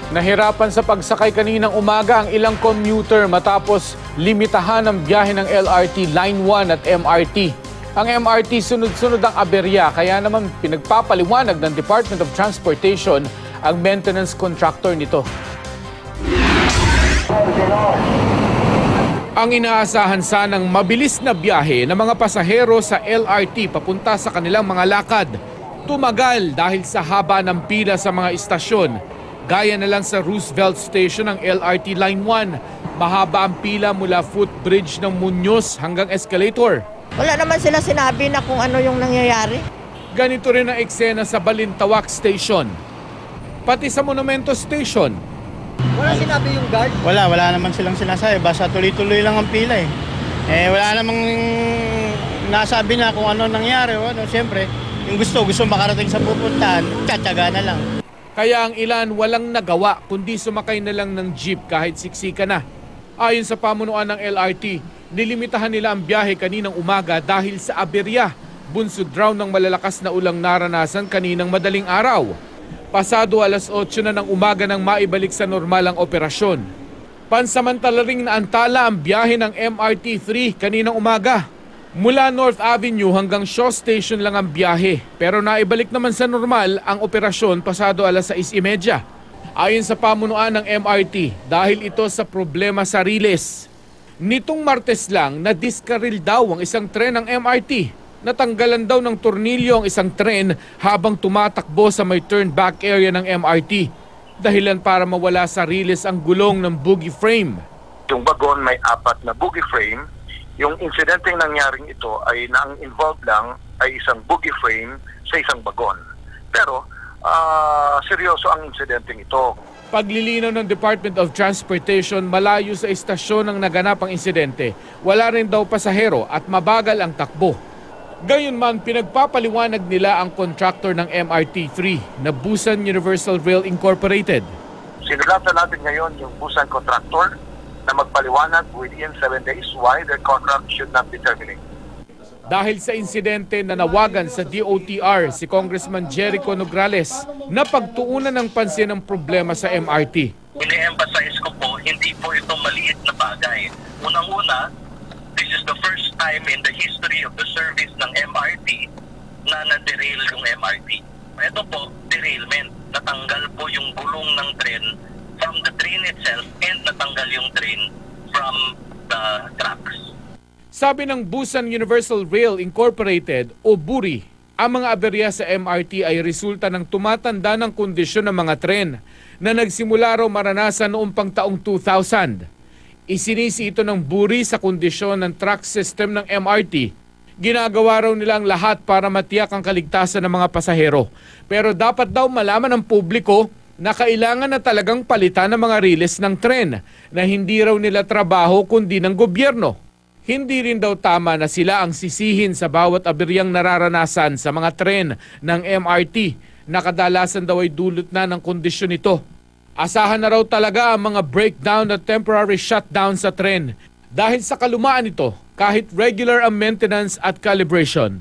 Nahirapan sa pagsakay kaninang umaga ang ilang commuter matapos limitahan ang biyahe ng LRT Line 1 at MRT. Ang MRT sunod-sunod ang aberya kaya naman pinagpapaliwanag ng Department of Transportation ang maintenance contractor nito. Ang inaasahan sanang mabilis na biyahe ng mga pasahero sa LRT papunta sa kanilang mga lakad. Tumagal dahil sa haba ng pila sa mga istasyon. Gaya na lang sa Roosevelt Station ng LRT Line 1. Mahaba ang pila mula footbridge ng Muñoz hanggang escalator. Wala naman sila sinabi na kung ano yung nangyayari. Ganito rin ang eksena sa Balintawak Station. Pati sa Monumento Station. Wala sinabi yung guard? Wala naman silang sinasabi. Basta tuloy-tuloy lang ang pila eh. Wala namang nasabi na kung ano nangyari. Siyempre, yung gusto makarating sa pupuntahan, tsatsaga na lang. Kaya ang ilan walang nagawa kundi sumakay na lang ng jeep kahit siksika na. Ayon sa pamunuan ng LRT, nilimitahan nila ang biyahe kaninang umaga dahil sa aberya. Bunsod raw ng malalakas na ulang naranasan kaninang madaling araw. Pasado alas 8 na ng umaga nang maibalik sa normal ang operasyon. Pansamantala ring naantala ang biyahe ng MRT-3 kaninang umaga. Mula North Avenue hanggang Shaw Station lang ang biyahe, pero naibalik naman sa normal ang operasyon pasado alas 6:30. Ayon sa pamunuan ng MRT, dahil ito sa problema sa riles. Nitong Martes lang, nadiskaril daw ang isang tren ng MRT. Natanggalan daw ng tornilyo ang isang tren habang tumatakbo sa may turn back area ng MRT. Dahilan para mawala sa riles ang gulong ng bogie frame. Yung wagon may 4 na bogie frame. Yung insidenteng nangyaring ito ay ang involved lang ay isang bogie frame sa isang bagon. Pero seryoso ang insidenteng ito. Paglilinaw ng Department of Transportation, malayo sa istasyon ang naganap ang insidente. Wala rin daw pasahero at mabagal ang takbo. Gayunman, pinagpapaliwanag nila ang contractor ng MRT-3 na Busan Universal Rail Incorporated. Sinulatan natin ngayon yung Busan contractor na magpaliwanag within 7 days why their contract should not be terminated. Dahil sa insidente na nawagan sa DOTR si Congressman Jericho Nograles na pagtuunan ng pansin ang problema sa MRT. Ine-emphasize ko po, hindi po ito maliit na bagay. Unang-una, this is the first time in the history of the service ng MRT na na-derail yung MRT. Ito po, derailment. Natanggal po yung gulong ng tren from the train itself and natanggal yung train from the tracks. Sabi ng Busan Universal Rail Incorporated o BURI, ang mga aberya sa MRT ay resulta ng tumatanda ng kondisyon ng mga tren na nagsimula raw maranasan noong pangtaong 2000. Isinisi ito ng BURI sa kondisyon ng track system ng MRT. Ginagawa raw nila ang lahat para matiyak ang kaligtasan ng mga pasahero. Pero dapat daw malaman ng publiko na kailangan na talagang palitan ng mga riles ng tren na hindi raw nila trabaho kundi ng gobyerno. Hindi rin daw tama na sila ang sisihin sa bawat aberyang nararanasan sa mga tren ng MRT na kadalasan daw ay dulot na ng kondisyon nito. Asahan na raw talaga ang mga breakdown at temporary shutdown sa tren dahil sa kalumaan nito kahit regular ang maintenance at calibration.